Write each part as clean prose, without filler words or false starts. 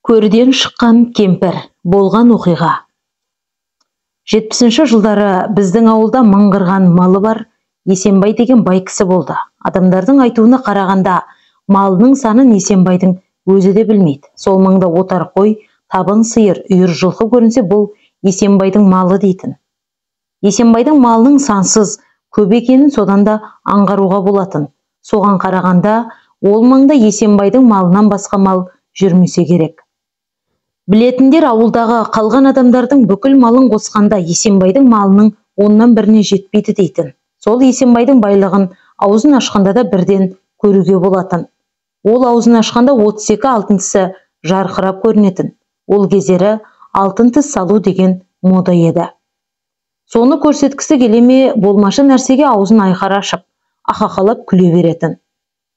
Көрден шыққан кемпір болған оқиға. 70-ші жылдары біздің ауылда мыңғырған малы бар Есенбай деген бай кісі болды. Адамдардың айтуына қарағанда, малының санын Есенбайдың өзі де білмейді. Сол маңда отар қой, табын сиыр, үйір жылқы көрінсе, бұл Есенбайдың малы дейтін. Есенбайдың малының сансыз көп екенін содан да аңғаруға болатын. Соған қарағанда, ол маңда Есенбайдың малынан басқа мал жүрмесе керек. Білетіндер ауылдағы қалған адамдардың бүкіл малын қосқанда Есенбайдың малының 1/10 жетпейді дейтін. Сол Есенбайдың байлығын аузын ашқанда да бірден көруге болатын. Ол аузын ашқанда 32 алтын тісі жарқырап көрінетін. Ол кездері алтын тіс салу деген мода еді. Соны көрсеткісі келеме болмашы нәрсеге аузын айқара ашып, ахахалап күле беретін.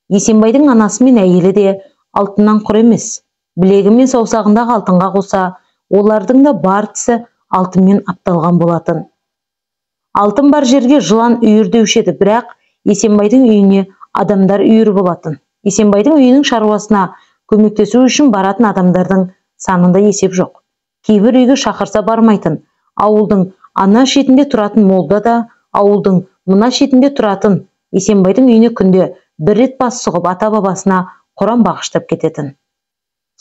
Есенбайдың анасы мен әйелі де алтыннан құр емес. Білегі мен саусағындағы алтынға қоса, олардың да бар тісі алтынмен апталған болатын. Алтын бар жерге жылан үйір деуші еді, бірақ Есенбайдың үйіне адамдар үйір болатын. Есенбайдың үйінің шаруасына көмектесу үшін баратын адамдардың санында есеп жоқ. Кейбір үйге шақырса бармайтын. Ауылдың ана шетінде тұратын молда да, ауылдың мына шетінде тұратын Есенбайдың үйіне күнде бір рет бас сұғып ата-бабасына Құран бағыштап кететін.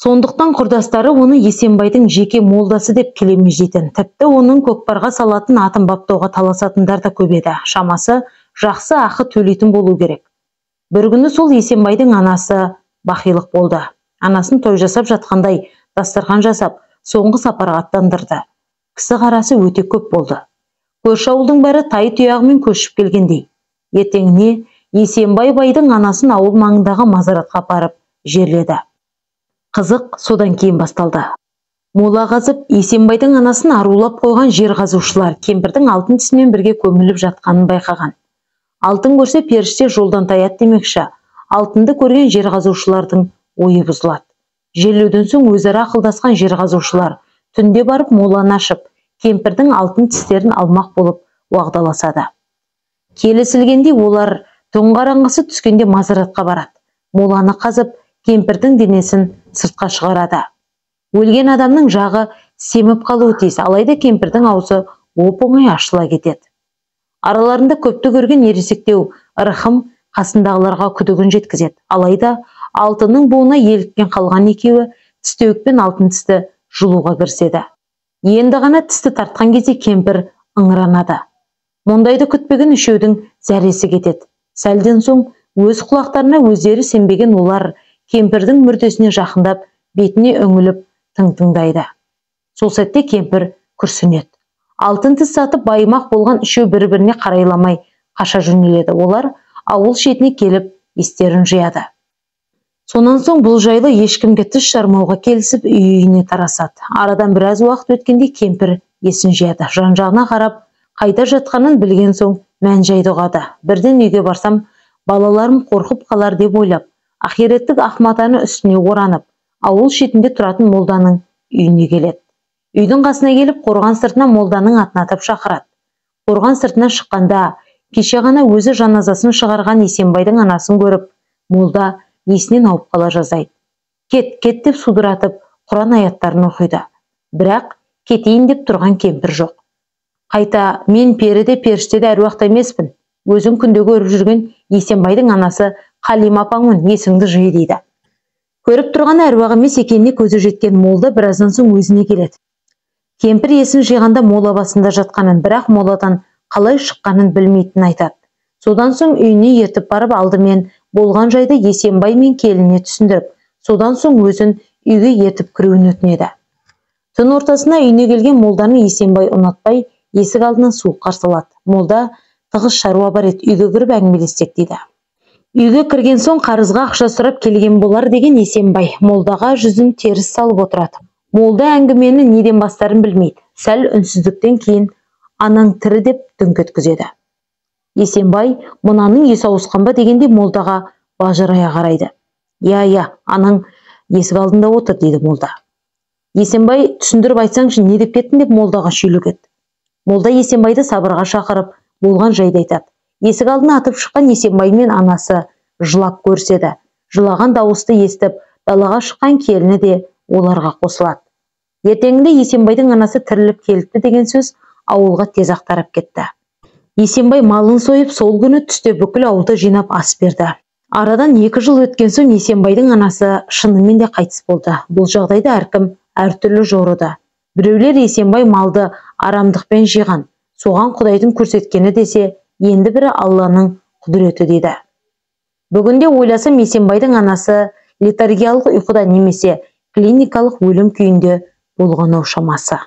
Сондықтан құрдастары оны Есенбайдың жеке молдасы деп келемеждейтін. Тіпті оның көкпарға салатын атын баптауға таласатындар да көп еді. Шамасы жақсы ақы төлейтін болу керек. Бір күні сол Есенбайдың анасы бақилық болды. Анасын той жасап жатқандай дастархан жасап, соңғы сапарға аттандырды. Кісі қарасы өте көп болды. Көрші ауылдың бәрі тай тұяғымен көшіп келгендей. Ертеңіне Есенбай байдың анасын ауыл маңындағы мазаратқа апарып жерледі. Қызық содан кейін басталды. Мола қазып, Есенбайдың анасын арулап қойған жер қазушылар кемпірдің алтын тісімен бірге көміліп жатқанын байқаған. Алтын көрсе періште жолдан таят демекші. Алтынды көрген жер қазушылардың ойы бұзылады. Жерлеуден соң өзара ақылдасқан жер қазушылар түнде барып моланы ашып, кемпірдің алтын тістерін алмақ болып уағдаласады. Келісілгенде олар түн қараңғысы түскенде мазаратқа барады. Моланы қазып, кемпірдің денесін сыртқа шығарады. Өлген адамның жағы семіп қалуы тиіс, алайда кемпірдің аузы оп-оңай ашыла кетеді. Араларында көпті көрген ересектеу ырқым қасындағыларға күдігін жеткізеді. Алайда алтынның буына еліккен қалған екеуі тістеуікпен алтын тісті жұлуға кіріседі. Енді ғана тісті тартқан кезде кемпір ыңыранады. Мұндайды күтпеген үшеудің зәресі кетеді. Сәлден соң өз құлақтарына өздері сенбеген олар кемпірдің мүрдесіне жақындап, бетіне үңіліп тыңдайды. Сол сәтте кемпір күрсінеді. Алтын тіс сатып байымақ болған үшеу бір-біріне қарайламай қаша жөнеледі. Олар ауыл шетіне келіп естерін жияды. Сонан соң бұл жайлы ешкімге тіс жармауға келісіп үйіне тарасады. Арадан біраз уақыт өткенде кемпір есін жияды. Жан-жағына қарап, қайда жатқанын білген соң мән-жайды ұғады. Бірден үйге барсам, балаларым қорқып қалар деп ойлап, ақиреттік ақ матаны үстіне оранып, ауыл шетінде тұратын молданың үйіне келеді. Үйдің қасына келіп, қорған сыртына молданың атын атап шақырады. Қорған сыртына шыққанда, кеше ғана өзі жаназасын шығарған Есенбайдың анасын көріп, молда есінен ауып қала жаздайды. Кет, кет деп судыратып, Құран аяттарын оқиды. Бірақ кетейін деп тұрған кемпір жоқ. Қайта, мен періде періштеде әруақта емеспін. Өзің күнде көріп жүрген Есенбайдың анасы Қалима апаңмын, есіңді жи дейді. Көріп тұрған әруақ емес екеніне көзі жеткен молда біраздан соң өзіне келеді. Кемпір есін жиғанда мола басында жатқанын, бірақ моладан қалай шыққанын білмейтін айтады. Содан соң үйіне ертіп барып алдымен болған жайды Есенбай мен келіне түсіндіріп, содан соң өзін үйге ертіп кіруін өтінеді. Түн ортасына үйіне келген молданы Есенбай ұнатпай, есік алдынан суық қарсы алады. Молда тығыз шаруа бар еді, үйге кіріп әңгімелессек дейді. Үйге кірген соң қарызға ақша сұрап келген болар деген Есенбай молдаға жүзін теріс салып отырады. Молда әңгімені неден бастарын білмейді. Сәл үнсіздіктен кейін анаң тірі деп дүңк еткізеді. Есенбай мынаның есі ауысқан ба дегенде молдаға бажырая қарайды. Я, анаң есік алдында отыр дейді молда. Есенбай түсіндіріп айтсаңшы не деп кеттің деп молдаға шүйлігеді. Молда Есенбайды сабырға шақырып болған жайды айтады. Есік алдына атып шыққан Есенбай мен анасы жылап көрседі. Жылаған дауысты естіп, далаға шыққан келіні де оларға қосылады. Ертеңінде Есенбайдың анасы тіріліп келіпті деген сөз ауылға тез-ақ тарап кетті. Есенбай малын сойып, сол күні түсте бүкіл ауылды жинап ас берді. Арадан 2 жыл өткен соң Есенбайдың анасы шынымен де қайтыс болды. Бұл жағдайда әркім әртүрлі жорыды. Біреулер Есенбай малды арамдықпен жиған, соған Құдайдың көрсеткені десе, енді бірі Алланың құдіреті дейді. Бүгінде ойласам, Есенбайдың анасы летаргиялық ұйқыда немесе клиникалық өлім күйінде болған-ау шамасы.